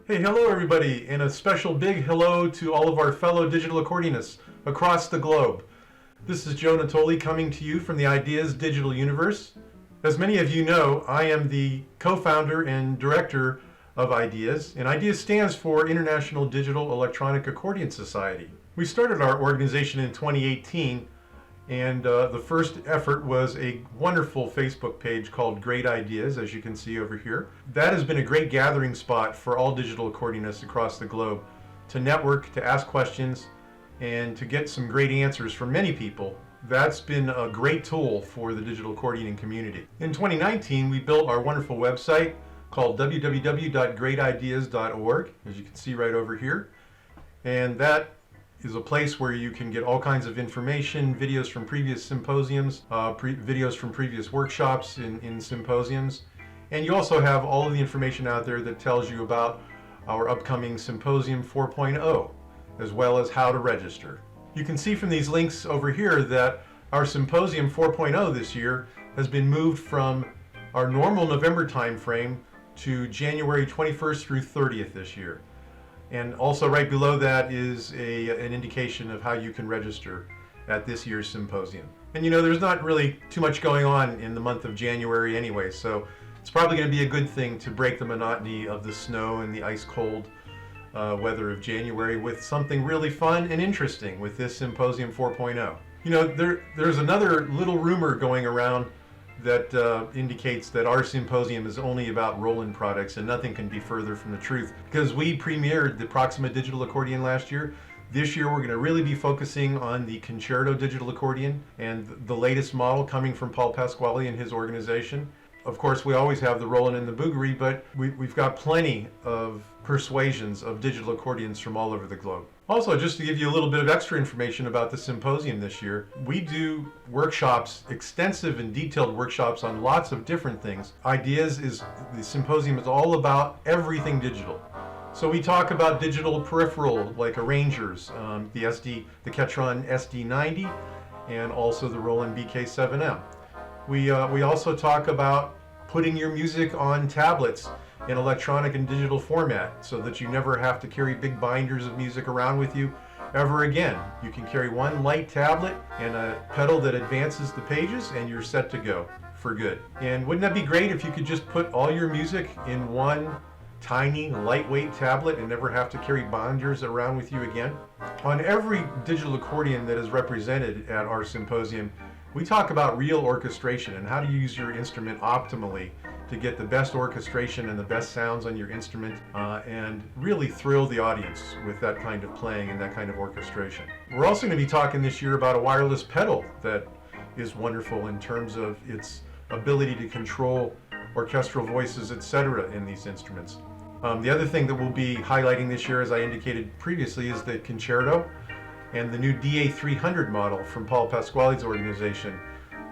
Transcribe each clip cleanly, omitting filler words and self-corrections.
Hey, hello everybody, and a special big hello to all of our fellow digital accordionists across the globe. This is Joe Natoli coming to you from the Ideas Digital Universe. As many of you know, I am the co-founder and director of Ideas, and Ideas stands for International Digital Electronic Accordion Society. We started our organization in 2018, and the first effort was a wonderful Facebook page called Great Ideas, as you can see over here. That has been a great gathering spot for all digital accordionists across the globe to network, to ask questions, and to get some great answers from many people. That's been a great tool for the digital accordioning community. In 2019, we built our wonderful website called www.greatideas.org, as you can see right over here. And that is a place where you can get all kinds of information, videos from previous symposiums, videos from previous workshops in symposiums. And you also have all of the information out there that tells you about our upcoming Symposium 4.0, as well as how to register. You can see from these links over here that our Symposium 4.0 this year has been moved from our normal November timeframe to January 21st through 30th this year. And also right below that is an indication of how you can register at this year's symposium. And you know, there's not really too much going on in the month of January anyway, so it's probably going to be a good thing to break the monotony of the snow and the ice cold weather of January with something really fun and interesting with this Symposium 4.0. You know, there's another little rumor going around that indicates that our symposium is only about Roland products, and nothing can be further from the truth. Because we premiered the Proxima digital accordion last year, this year we're going to really be focusing on the concerto digital accordion and the latest model coming from Paul Pasquale and his organization. Of course, we always have the Roland and the Bouguerie, but we've got plenty of persuasions of digital accordions from all over the globe. Also, just to give you a little bit of extra information about the symposium this year, we do workshops, extensive and detailed workshops on lots of different things. The symposium is all about everything digital. So we talk about digital peripheral like arrangers, the Ketron SD90, and also the Roland BK7M. We also talk about putting your music on tablets in electronic and digital format so that you never have to carry big binders of music around with you ever again. You can carry one light tablet and a pedal that advances the pages and you're set to go for good. And wouldn't that be great if you could just put all your music in one tiny lightweight tablet and never have to carry binders around with you again? On every digital accordion that is represented at our symposium, we talk about real orchestration and how to use your instrument optimally to get the best orchestration and the best sounds on your instrument and really thrill the audience with that kind of playing and that kind of orchestration. We're also going to be talking this year about a wireless pedal that is wonderful in terms of its ability to control orchestral voices, etc. in these instruments. The other thing that we'll be highlighting this year, as I indicated previously, is the concerto and the new DA300 model from Paul Pasquale's organization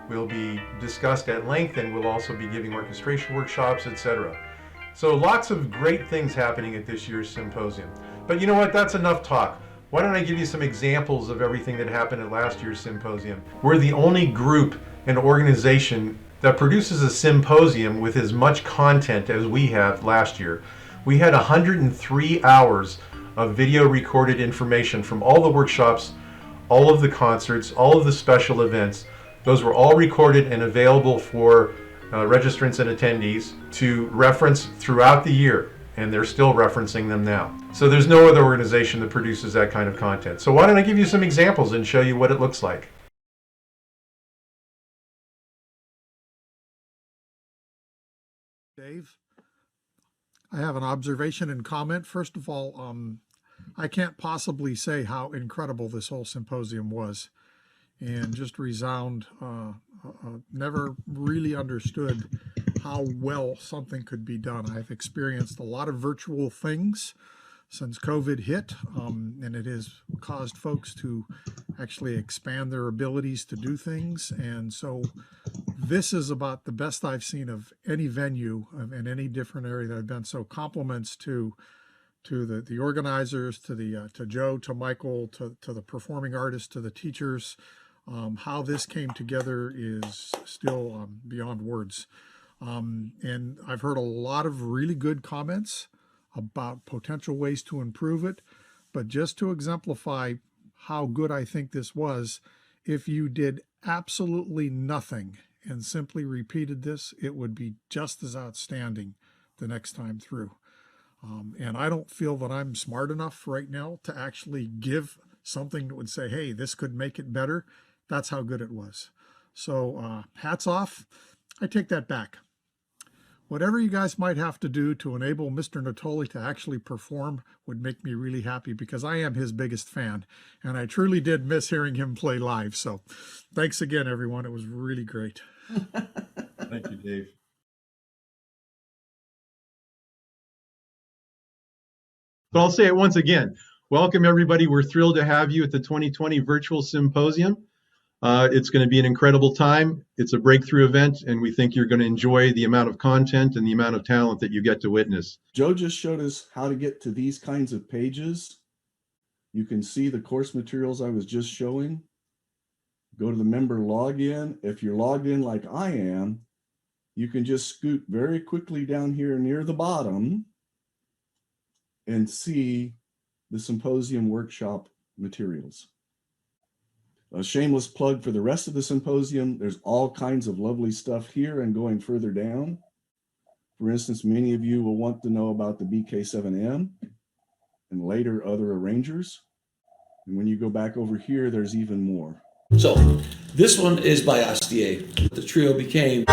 will be discussed at length, and we'll also be giving orchestration workshops, etc. So lots of great things happening at this year's symposium. But you know what, that's enough talk. Why don't I give you some examples of everything that happened at last year's symposium. We're the only group and organization that produces a symposium with as much content as we have last year. We had 103 hours of video recorded information from all the workshops, all of the concerts, all of the special events. Those were all recorded and available for registrants and attendees to reference throughout the year, and they're still referencing them now. So there's no other organization that produces that kind of content. So why don't I give you some examples and show you what it looks like. Dave, I have an observation and comment. First of all, I can't possibly say how incredible this whole symposium was, and just never really understood how well something could be done. I've experienced a lot of virtual things since COVID hit, and it has caused folks to actually expand their abilities to do things. And so this is about the best I've seen of any venue in any different area that I've been. So compliments to the organizers, to Joe, to Michael, to the performing artists, to the teachers. How this came together is still beyond words. And I've heard a lot of really good comments about potential ways to improve it. But just to exemplify how good I think this was, if you did absolutely nothing and simply repeated this, it would be just as outstanding the next time through. And I don't feel that I'm smart enough right now to actually give something that would say, hey, this could make it better. That's how good it was. So hats off. I take that back. Whatever you guys might have to do to enable Mr. Natoli to actually perform would make me really happy, because I am his biggest fan, and I truly did miss hearing him play live. So thanks again, everyone. It was really great. Thank you, Dave. But I'll say it once again. Welcome, everybody. We're thrilled to have you at the 2020 Virtual Symposium. It's going to be an incredible time. It's a breakthrough event, and we think you're going to enjoy the amount of content and the amount of talent that you get to witness. Joe just showed us how to get to these kinds of pages. You can see the course materials I was just showing. Go to the member login. If you're logged in like I am, you can just scoot very quickly down here near the bottom and see the symposium workshop materials. A shameless plug for the rest of the symposium. There's all kinds of lovely stuff here and going further down. For instance, many of you will want to know about the BK7M and later other arrangers. And when you go back over here, there's even more. So this one is by Astier. The trio became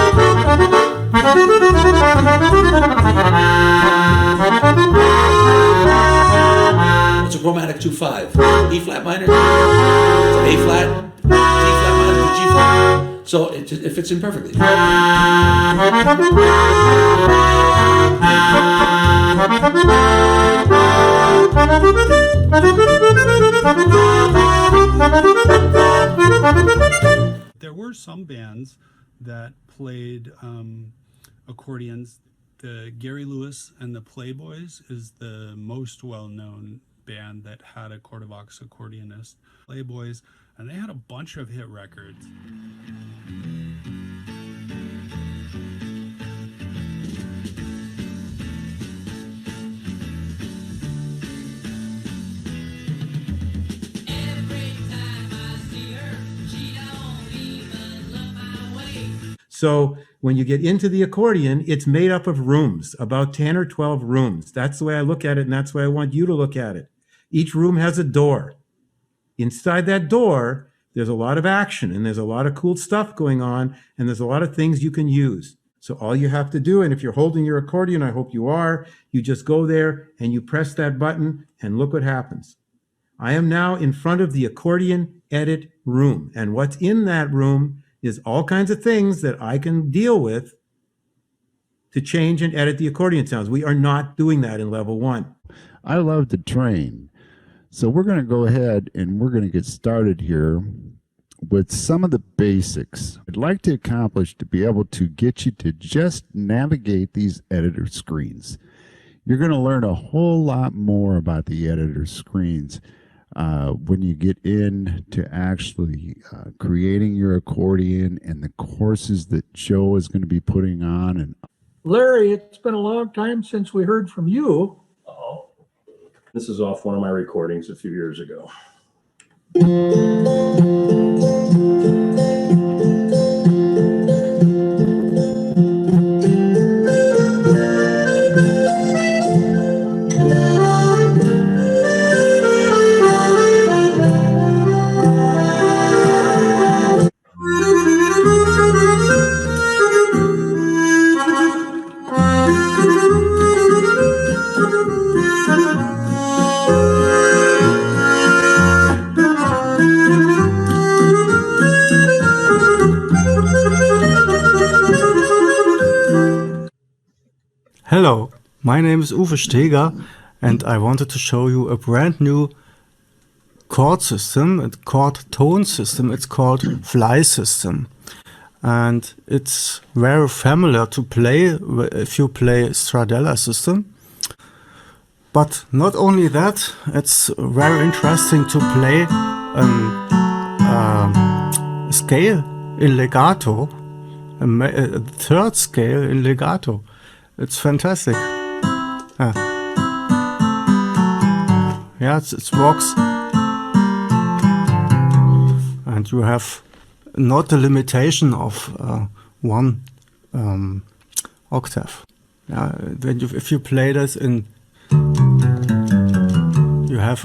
it's a chromatic 2/5. E flat minor, A flat, D flat minor to G flat. So it fits in perfectly. There were some bands that played accordions. The Gary Lewis and the Playboys is the most well-known band that had a Quarterbox accordionist. Playboys, and they had a bunch of hit records. So when you get into the accordion, it's made up of rooms, about 10 or 12 rooms. That's the way I look at it, and that's the way I want you to look at it. Each room has a door. Inside that door, there's a lot of action, and there's a lot of cool stuff going on, and there's a lot of things you can use. So all you have to do, and if you're holding your accordion, I hope you are, you just go there and you press that button, and look what happens. I am now in front of the accordion edit room, and what's in that room is all kinds of things that I can deal with to change and edit the accordion sounds. We are not doing that in level 1. I love to train. So we're going to go ahead and we're going to get started here with some of the basics. I'd like to accomplish to be able to get you to just navigate these editor screens. You're going to learn a whole lot more about the editor screens when you get into actually creating your accordion and the courses that Joe is going to be putting on. And Larry, it's been a long time since we heard from you. Uh-oh. This is off one of my recordings a few years ago. Hello, my name is Uwe Steger, and I wanted to show you a brand new chord system, a chord tone system. It's called Fly System, and it's very familiar to play if you play Stradella system. But not only that, it's very interesting to play a scale in legato, a third scale in legato. It's fantastic. Yeah, it works. And you have not the limitation of one octave. Yeah, if you play this in, you have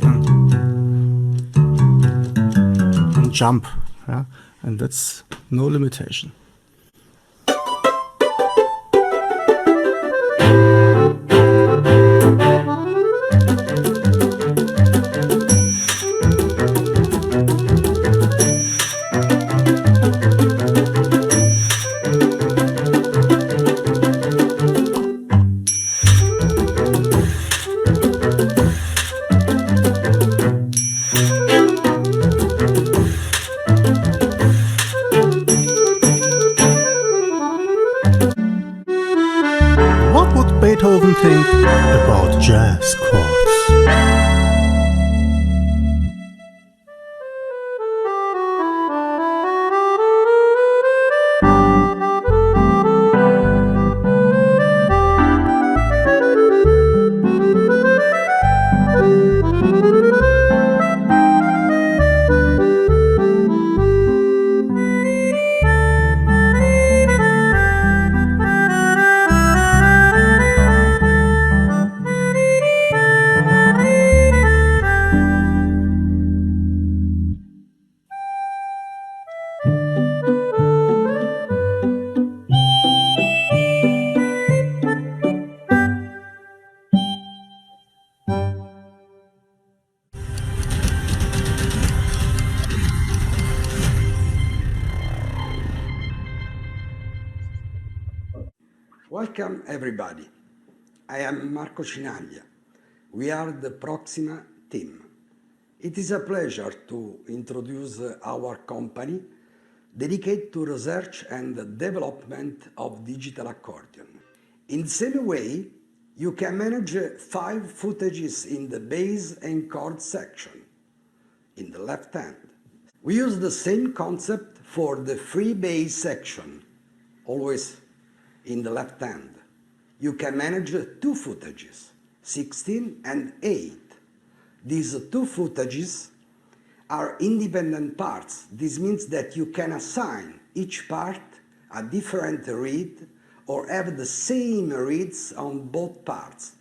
a jump, yeah, and that's no limitation. What would Beethoven think about jazz chords? Welcome everybody. I am Marco Cinaglia. We are the Proxima team. It is a pleasure to introduce our company dedicated to research and development of digital accordion. In the same way, you can manage 5 footages in the bass and chord section in the left hand. We use the same concept for the free bass section, always in the left hand. You can manage 2 footages, 16 and 8. These 2 footages are independent parts. This means that you can assign each part a different reed or have the same reeds on both parts.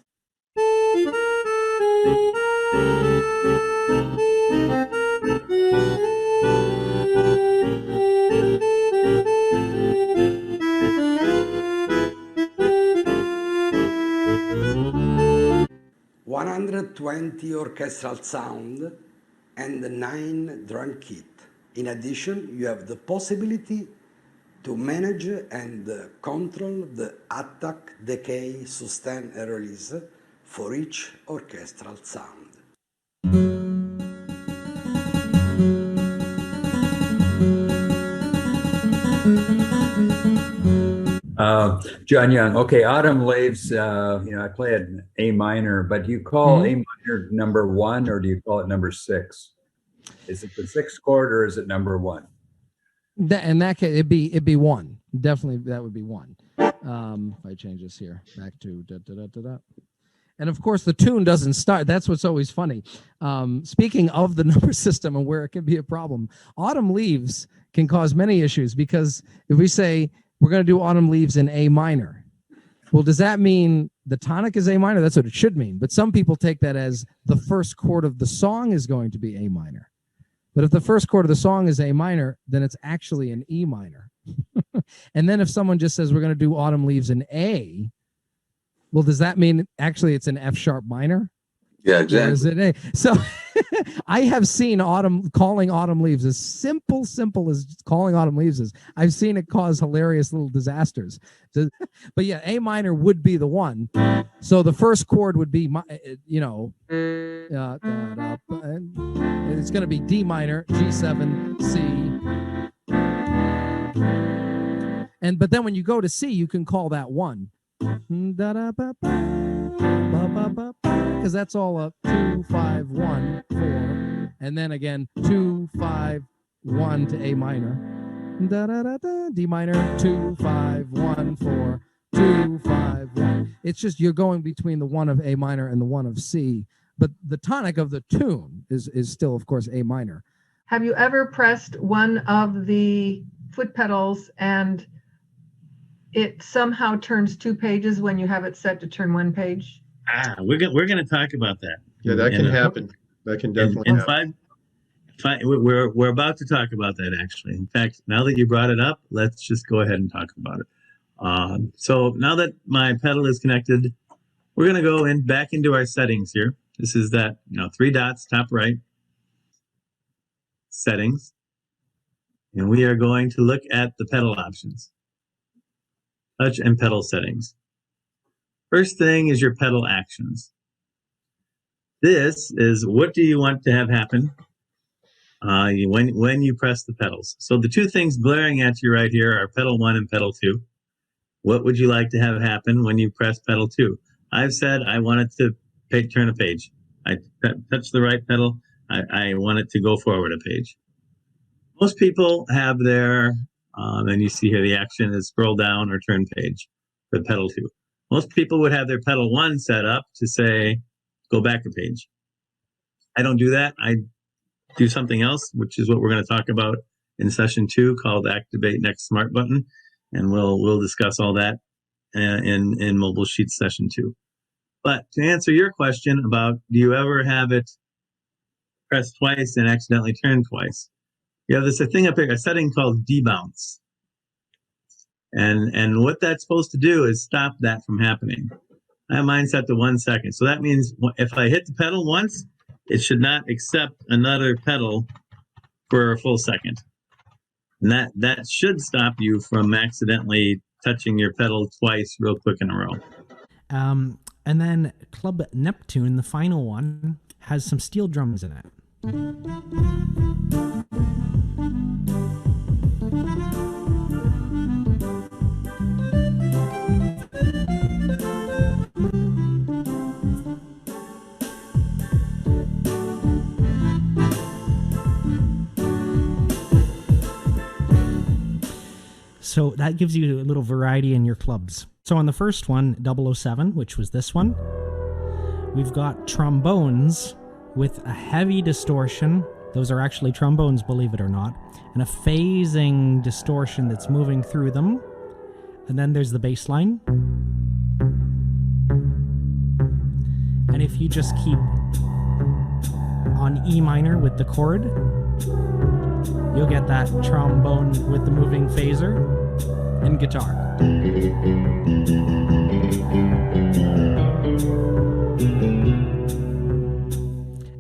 "120 orchestral sound and 9 drum kit. In addition, you have the possibility to manage and control the attack, decay, sustain and release for each orchestral sound." John Young. Okay, Autumn Leaves. I play it in A minor, but do you call A minor number 1 or do you call it number 6? Is it the 6th chord or is it number 1? In that case, it'd be 1. Definitely, that would be 1. If I change this here back to da da da da da. And of course, the tune doesn't start. That's what's always funny. Speaking of the number system and where it can be a problem, Autumn Leaves can cause many issues because if we say we're going to do Autumn Leaves in A minor, well, does that mean the tonic is A minor? That's what it should mean. But some people take that as the first chord of the song is going to be A minor. But if the first chord of the song is A minor, then it's actually an E minor. And then if someone just says we're going to do Autumn Leaves in A, well, does that mean actually it's an F sharp minor? Yeah, exactly. Or is it A? So I have seen calling Autumn Leaves as simple as calling Autumn Leaves is. I've seen it cause hilarious little disasters. But yeah, A minor would be the one. So the first chord would be, it's going to be D minor, G7, C. But then when you go to C, you can call that 1. Because that's all a 2, 5, 1, 4, and then again 2, 5, 1 to A minor, D minor, 2, 5, 1, 4, 2, 5, 1. It's just you're going between the 1 of A minor and the 1 of C, but the tonic of the tune is still, of course, A minor. Have you ever pressed one of the foot pedals and it somehow turns 2 pages when you have it set to turn 1 page? We're gonna talk about that. Yeah, that can happen. That can definitely in happen. We're about to talk about that, actually. In fact, now that you brought it up, let's just go ahead and talk about it. So now that my pedal is connected, we're going to go back into our settings here. This is that 3 dots, top right, settings. And we are going to look at the pedal options. Touch and pedal settings. First thing is your pedal actions. This is what do you want to have happen when you press the pedals. So the 2 things glaring at you right here are pedal 1 and pedal 2. What would you like to have happen when you press pedal 2? I've said I want it to turn a page. I touch the right pedal. I want it to go forward a page. Most people have their, and you see here the action is scroll down or turn page for pedal 2. Most people would have their pedal 1 set up to say, go back a page. I don't do that. I do something else, which is what we're going to talk about in session 2 called Activate Next Smart Button. And we'll discuss all that in Mobile Sheets session 2. But to answer your question about do you ever have it press twice and accidentally turn twice? You have this thing up here, a setting called debounce. And what that's supposed to do is stop that from happening. I have mine set to 1 second. So that means if I hit the pedal once, it should not accept another pedal for a full second. And that should stop you from accidentally touching your pedal twice real quick in a row. And then Club Neptune, the final one, has some steel drums in it. So that gives you a little variety in your clubs. So on the first one, 007, which was this one, we've got trombones with a heavy distortion. Those are actually trombones, believe it or not, and a phasing distortion that's moving through them. And then there's the bass line. And if you just keep on E minor with the chord, you'll get that trombone with the moving phaser and guitar.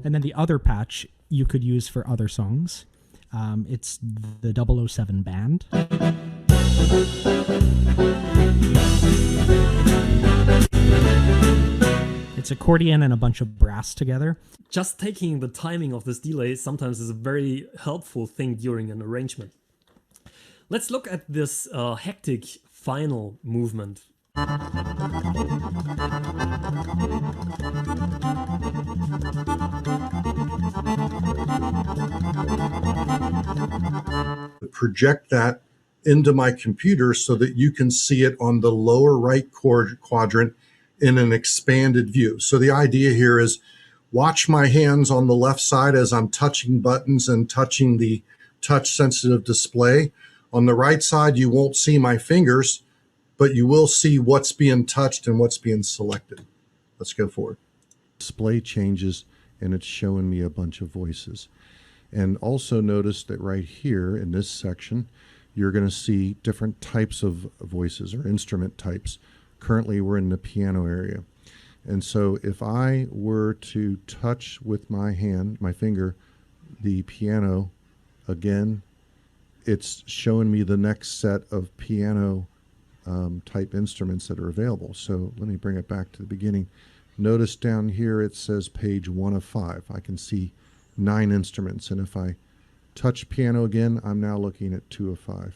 And then the other patch you could use for other songs. It's the 007 band. It's accordion and a bunch of brass together. Just taking the timing of this delay sometimes is a very helpful thing during an arrangement. Let's look at this hectic final movement. Project that into my computer so that you can see it on the lower right quadrant in an expanded view. So the idea here is watch my hands on the left side as I'm touching buttons and touching the touch sensitive display. On the right side, you won't see my fingers, but you will see what's being touched and what's being selected. Let's go forward. Display changes and it's showing me a bunch of voices. And also notice that right here in this section, you're going to see different types of voices or instrument types. Currently, we're in the piano area. And so if I were to touch with my hand, my finger, the piano, again, it's showing me the next set of piano type instruments that are available. So let me bring it back to the beginning. Notice down here it says page 1 of 5. I can see 9 instruments. And if I touch piano again, I'm now looking at 2 of 5.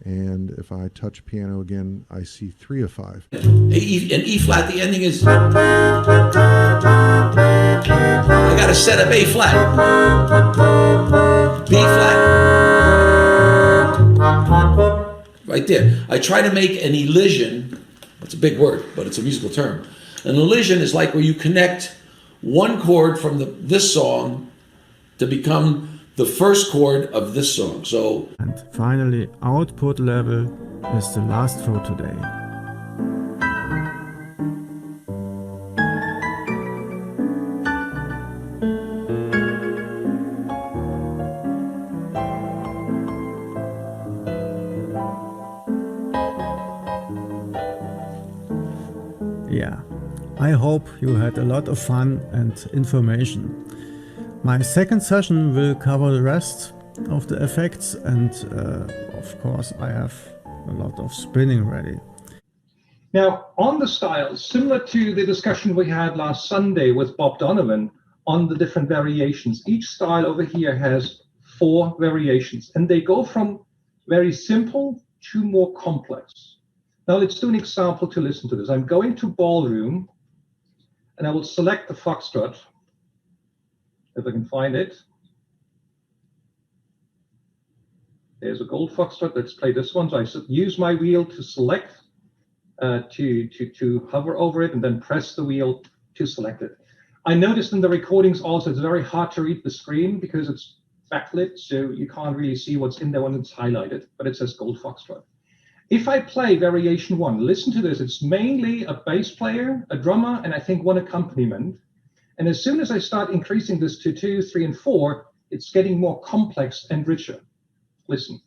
And if I touch piano again, I see 3 of 5. An E flat, the ending is. I got to set up A flat. B flat. Right there. I try to make an elision. That's a big word, but it's a musical term. An elision is like where you connect one chord from this song to become the first chord of this song. So, and finally, output level is the last for today. Yeah, I hope you had a lot of fun and information. My second session will cover the rest of the effects, and of course I have a lot of spinning ready. Now, on the styles, similar to the discussion we had last Sunday with Bob Donovan on the different variations, each style over here has 4 variations, and they go from very simple to more complex. Now let's do an example to listen to this. I'm going to ballroom, and I will select the foxtrot, if I can find it. There's a gold foxtrot. Let's play this one. So I use my wheel to select, to hover over it, and then press the wheel to select it. I noticed in the recordings also it's very hard to read the screen because it's backlit, so you can't really see what's in there when it's highlighted, but it says gold foxtrot. If I play variation 1, listen to this. It's mainly a bass player, a drummer, and I think 1 accompaniment. And as soon as I start increasing this to 2, 3, and 4, it's getting more complex and richer. Listen.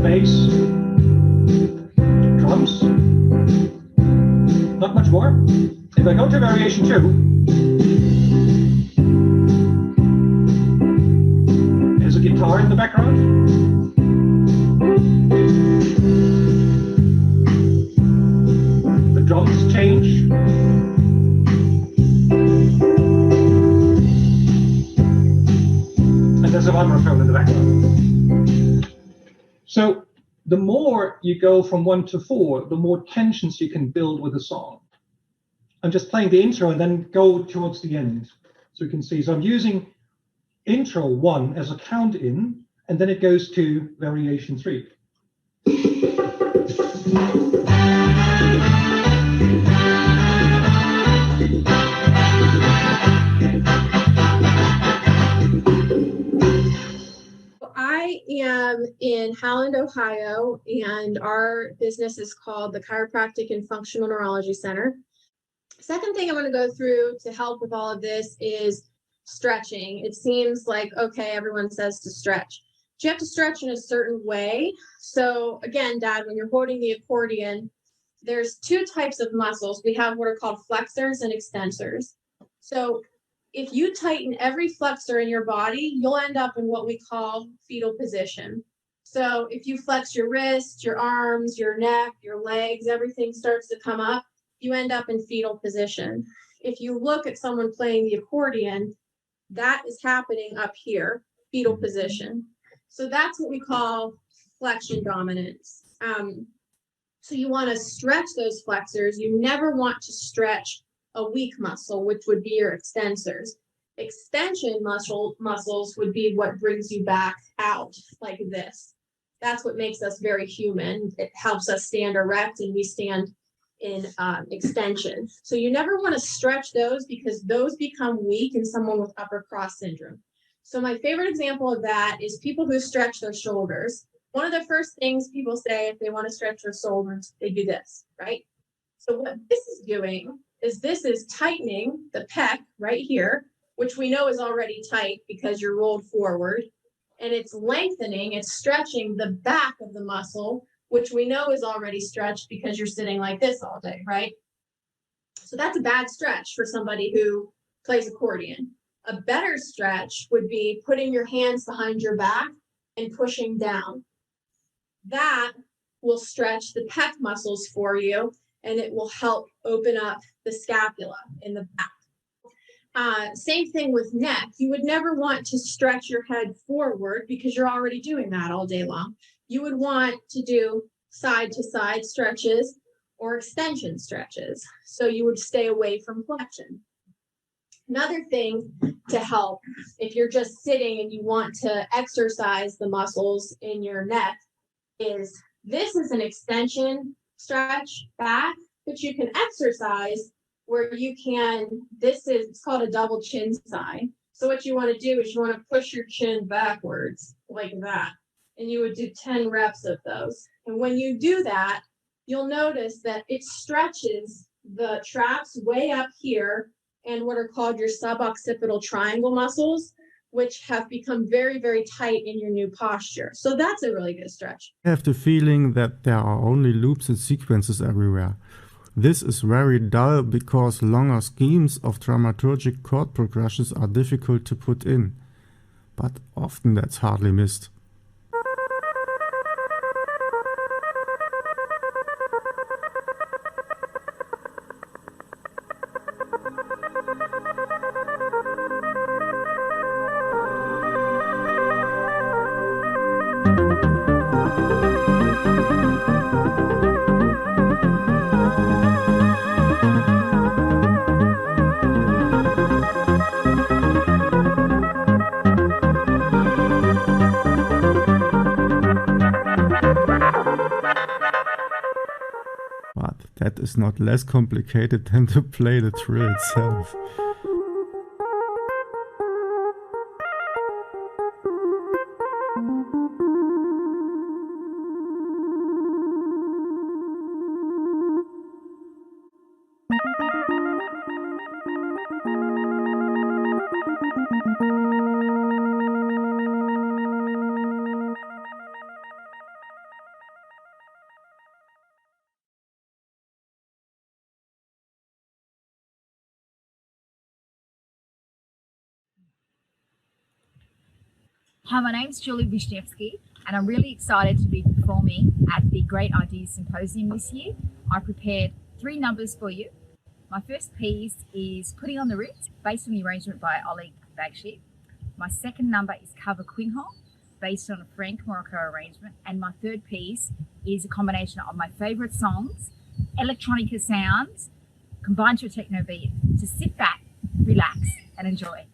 Bass, drums, not much more. If I go to variation 2, there's a guitar in the background. The drums change. And there's a vibraphone in the background. So the more you go from 1 to 4, the more tensions you can build with a song. I'm just playing the intro and then go towards the end. So you can see, so I'm using intro 1 as a count in, and then it goes to variation 3. I am in Howland, Ohio, and our business is called the Chiropractic and Functional Neurology Center. Second thing I'm going to go through to help with all of this is stretching. It seems like, okay, everyone says to stretch. But you have to stretch in a certain way. So again, Dad, when you're holding the accordion, there's 2 types of muscles. We have what are called flexors and extensors. So if you tighten every flexor in your body, you'll end up in what we call fetal position. So if you flex your wrists, your arms, your neck, your legs, everything starts to come up, you end up in fetal position. If you look at someone playing the accordion, that is happening up here, fetal position. So that's what we call flexion dominance. So you want to stretch those flexors. You never want to stretch a weak muscle, which would be your extensors. Extension muscles would be what brings you back out like this. That's what makes us very human. It helps us stand erect, and we stand in extension. So you never want to stretch those because those become weak in someone with upper cross syndrome. So my favorite example of that is people who stretch their shoulders. One of the first things people say if they want to stretch their shoulders, they do this, right? So what this is doing is this is tightening the pec right here, which we know is already tight because you're rolled forward, and it's lengthening, it's stretching the back of the muscle, which we know is already stretched because you're sitting like this all day, right? So that's a bad stretch for somebody who plays accordion. A better stretch would be putting your hands behind your back and pushing down. That will stretch the pec muscles for you, and it will help open up the scapula in the back. Same thing with neck. You would never want to stretch your head forward because you're already doing that all day long. You would want to do side to side stretches or extension stretches. So you would stay away from flexion. Another thing to help if you're just sitting and you want to exercise the muscles in your neck is this is an extension stretch back, but you can exercise where you can, it's called a double chin sign. So what you want to do is you want to push your chin backwards like that. And you would do 10 reps of those. And when you do that, you'll notice that it stretches the traps way up here and what are called your suboccipital triangle muscles, which have become very, very tight in your new posture. So that's a really good stretch. I have the feeling that there are only loops and sequences everywhere. This is very dull because longer schemes of dramaturgic chord progressions are difficult to put in, but often that's hardly missed. But that is not less complicated than to play the trill itself. Hi, my name's Julie Wisniewski, and I'm really excited to be performing at the Great Ideas Symposium this year. I prepared 3 numbers for you. My first piece is Putting on the Ritz, based on the arrangement by Oleg Bagshir. My second number is Cover Quinhole, based on a Frank Morocco arrangement. And my third piece is a combination of my favourite songs, electronica sounds, combined to a techno beat, to sit back, relax, and enjoy.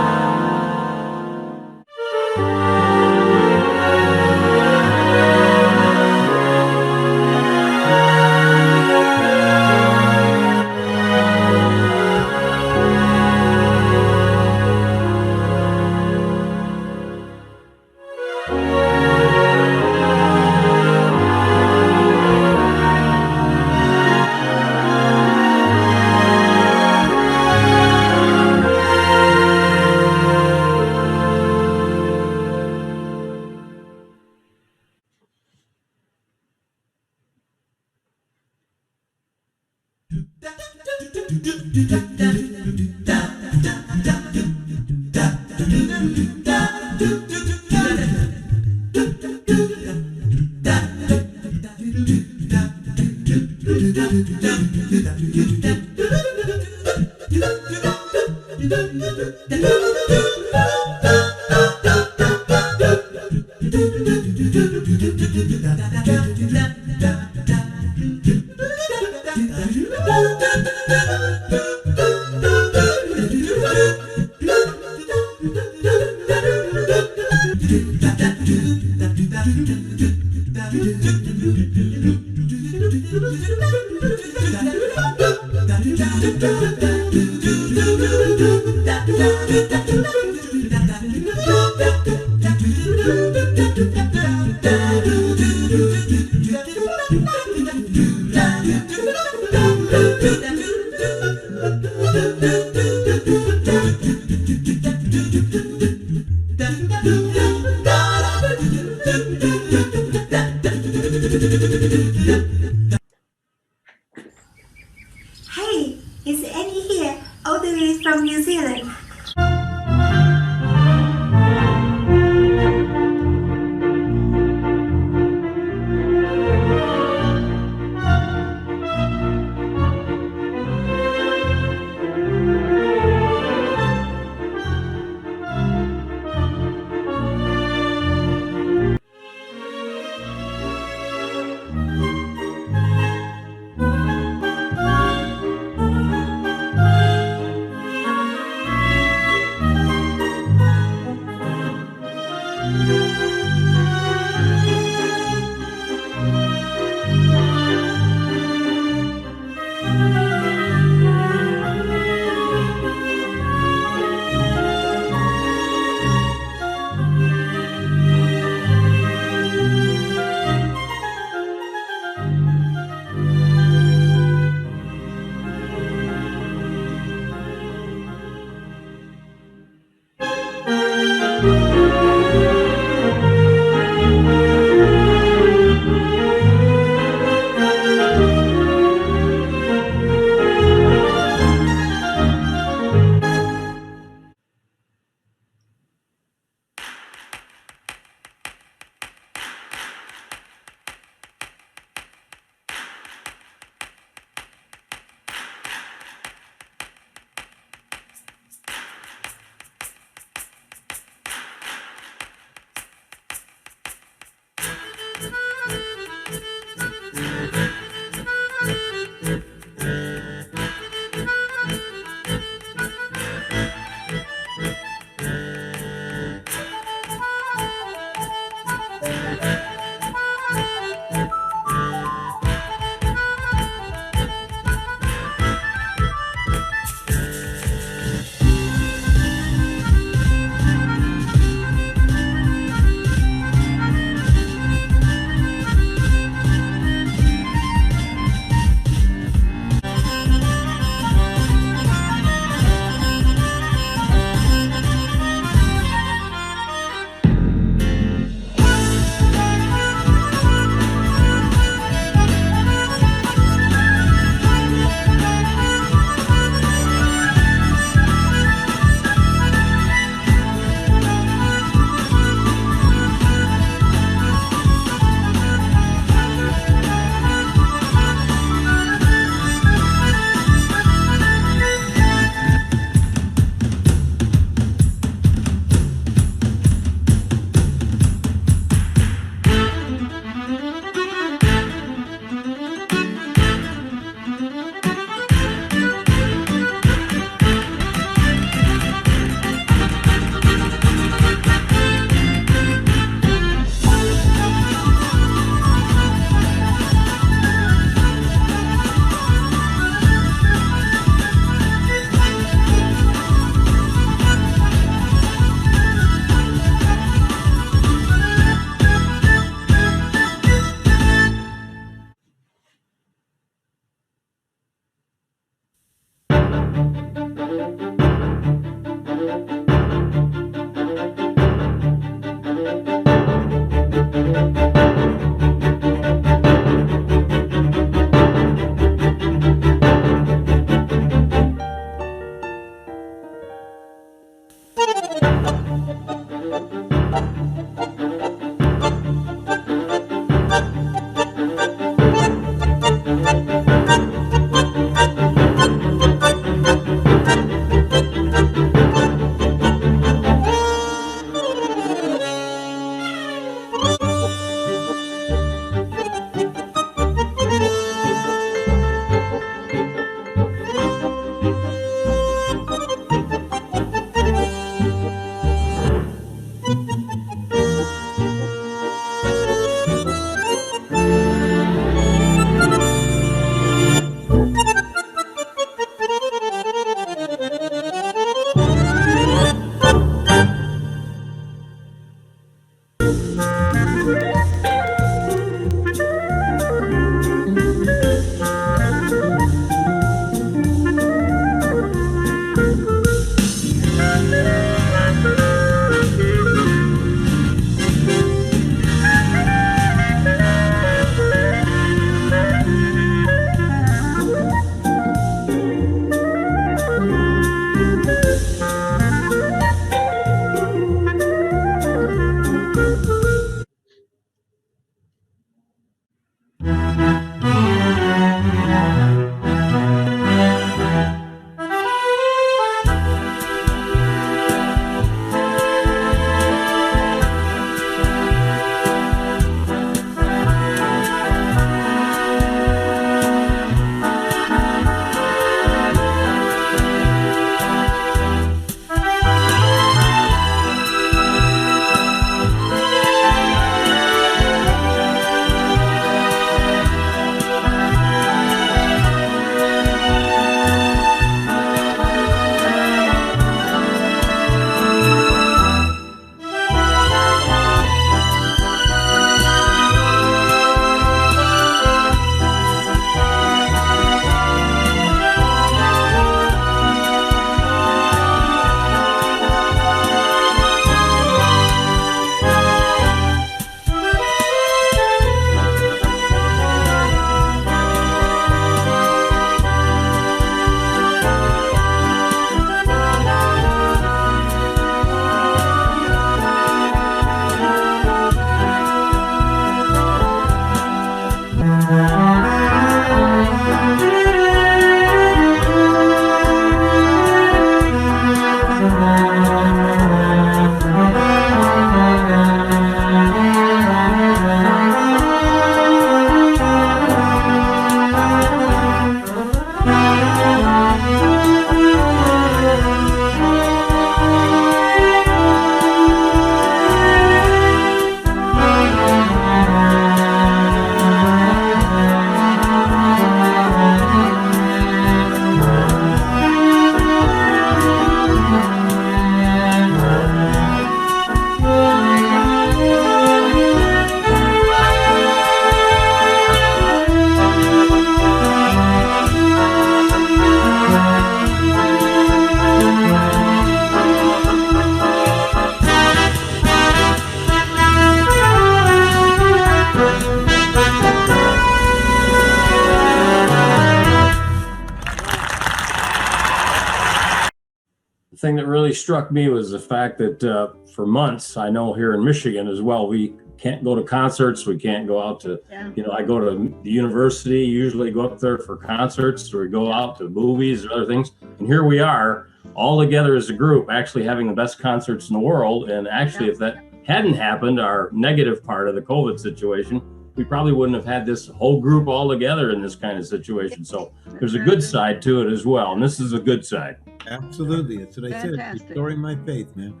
The thing that really struck me was the fact that for months, I know here in Michigan as well, we can't go to concerts. We can't go out to, I go to the university, usually go up there for concerts, or we go out to movies or other things. And here we are all together as a group, actually having the best concerts in the world. And actually, if that hadn't happened, our negative part of the COVID situation, we probably wouldn't have had this whole group all together in this kind of situation. So there's a good side to it as well. And this is a good side. Absolutely. That's what I said. It's restoring my faith, man.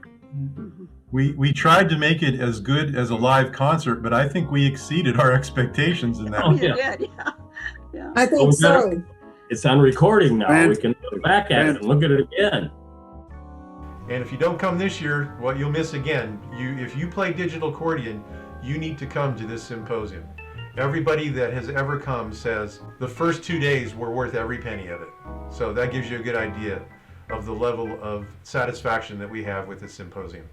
We tried to make it as good as a live concert, but I think we exceeded our expectations in that. Oh, yeah. I think so. It's on recording now. We can look back at it and look at it again. And if you don't come this year, what you'll miss again, if you play digital accordion, you need to come to this symposium. Everybody that has ever come says the first 2 days were worth every penny of it. So that gives you a good idea of the level of satisfaction that we have with this symposium.